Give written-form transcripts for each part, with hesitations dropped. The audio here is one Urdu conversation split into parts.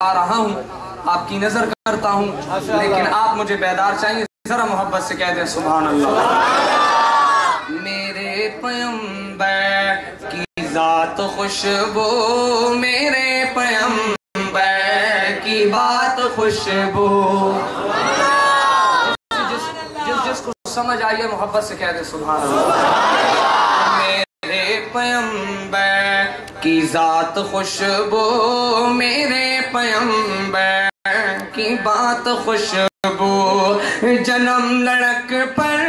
آ رہا ہوں، آپ کی نظر کرتا ہوں، لیکن آپ مجھے بیدار چاہیے، ذرا محبت سے کہہ دیں سبحان اللہ۔ میرے پیمبر کی ذات خوشبو، میرے پیمبر کی بات خوشبو، جس کو سمجھ آئیے محبت سے کہہ دیں سبحان اللہ۔ میرے پیمبر کی ذات خوشبو، میرے پیمبر کی بات خوشبو، جنم لڑک پر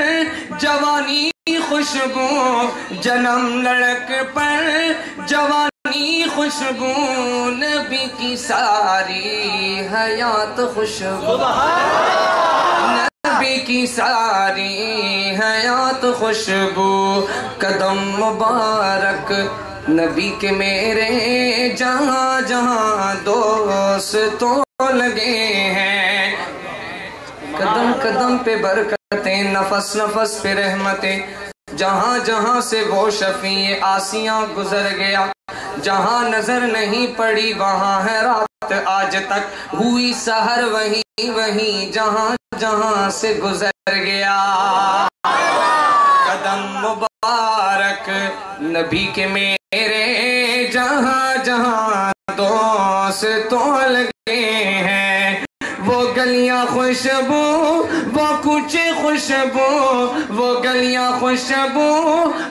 جوانی خوشبو، جنم لڑک پر جوانی خوشبو، نبی کی ساری حیات خوشبو، نبی کی ساری حیات خوشبو، قدم مبارک نبی کے میرے جہاں جہاں دوستوں لگے ہیں، قدم قدم پہ برکتیں، نفس نفس پہ رحمتیں، جہاں جہاں سے وہ شفیع آسیاں گزر گیا، جہاں نظر نہیں پڑی وہاں ہے رات آج تک، ہوئی سحر وہیں وہیں جہاں جہاں سے گزر گیا، قدم مبارک نبی کے میرے جہاں جہاں دوستوں لگے ہیں، وہ گلیاں خوشبو، وہ کوچے خوشبو، وہ گلیاں خوشبو،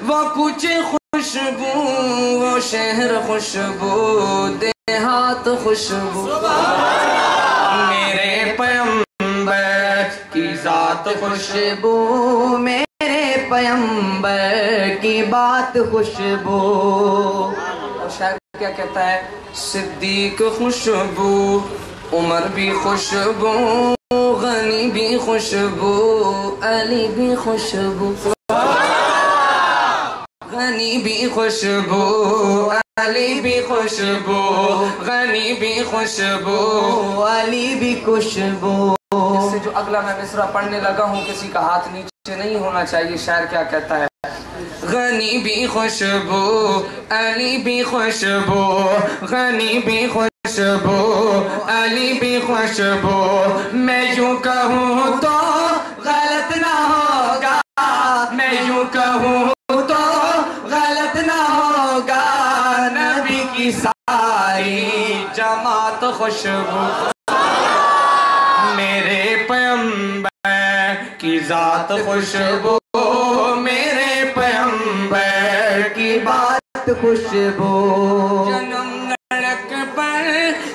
وہ کوچے خوشبو، وہ شہر خوشبو، دیہات خوشبو، میرے پیمبر کی ذات خوشبو، میرے پیمبر کی بات خوشبو۔ اور شاعر کیا کہتا ہے؟ صدیق خوشبو، عمر بھی خوشبو، غنی بھی خوشبو، علی بھی خوشبو، غنی بھی خوشبو، علی بھی خوشبو، غنی بھی خوشبو، علی بھی خوشبو۔ اس سے جو اگلا میں مصرع پڑھنے لگا ہوں کسی کا ہاتھ نیچے نہیں ہونا چاہیے، شاعر کیا کہتا ہے؟ غنی بھی خوشبو، علی بھی خوشبو، غنی بھی خوشبو، علی بھی خوشبو، میں یوں کہوں تو غلط نہ ہوگا، میں یوں کہوں تو غلط نہ ہوگا، نبی کی ساری جماعت خوشبو، میرے پیمبر کی ذات خوشبو، میرے پیمبر کی بات خوشبو، جنم لڑک پر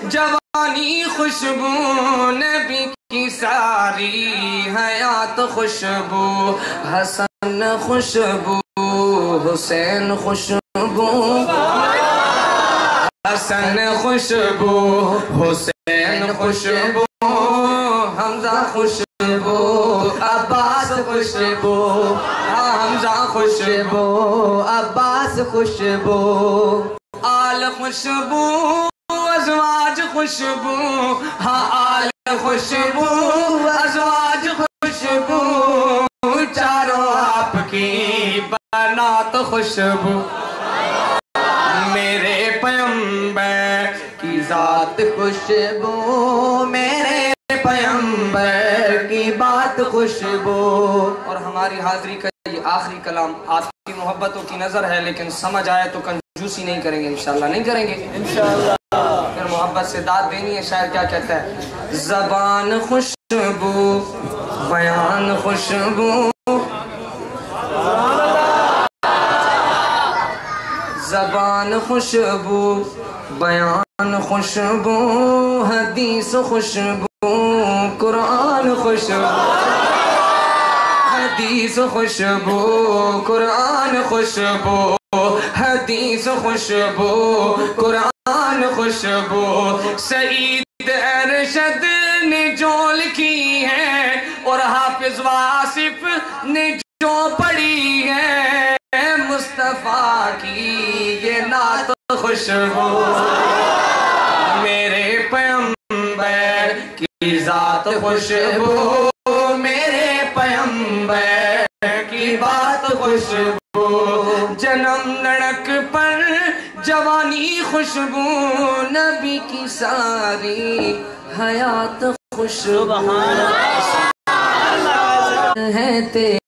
جوانی خوشبو، نبی کی ساری حیات خوشبو، حسن خوشبو، حسین خوشبو، حسن خوشبو، حسین خوشبو، حمزہ خوشبو، عباس خوشبو، حمزہ خوشبو، عباس خوشبو، آل خوشبو، ازواج خوشبو، ہاں آل خوشبو، ازواج خوشبو، چاروں آپ کی بنات خوشبو، میرے پیمبر کی ذات خوشبو، میرے پیمبر کی بات خوشبو۔ اور ہماری حاضری کا یہ آخری کلام آپ کی محبتوں کی نظر ہے، لیکن سمجھ آئے تو کنجوسی نہیں کریں گے انشاءاللہ، نہیں کریں گے انشاءاللہ، پھر محبت سے داد دینی ہے۔ شاعر کیا کہتا ہے؟ زبان خوشبو، بیان خوشبو، زبان خوشبو، بیان خوشبو، حدیث خوشبو، قرآن خوشبو، حدیث خوشبو، قرآن خوشبو، حدیث خوشبو، قرآن خوشبو، سعید ارشد نے جو لکھی ہے اور حافظ واصف نے جو پڑھی ہے، مصطفیٰ کی یہ نعت خوشبو، میرے پیمبر کی ذات خوشبو، میرے پیمبر کی بات خوشبو، جنم لڑک پر جوانی خوشبو، خوشبو نبی کی ساری حیات خوشبو ہے تیری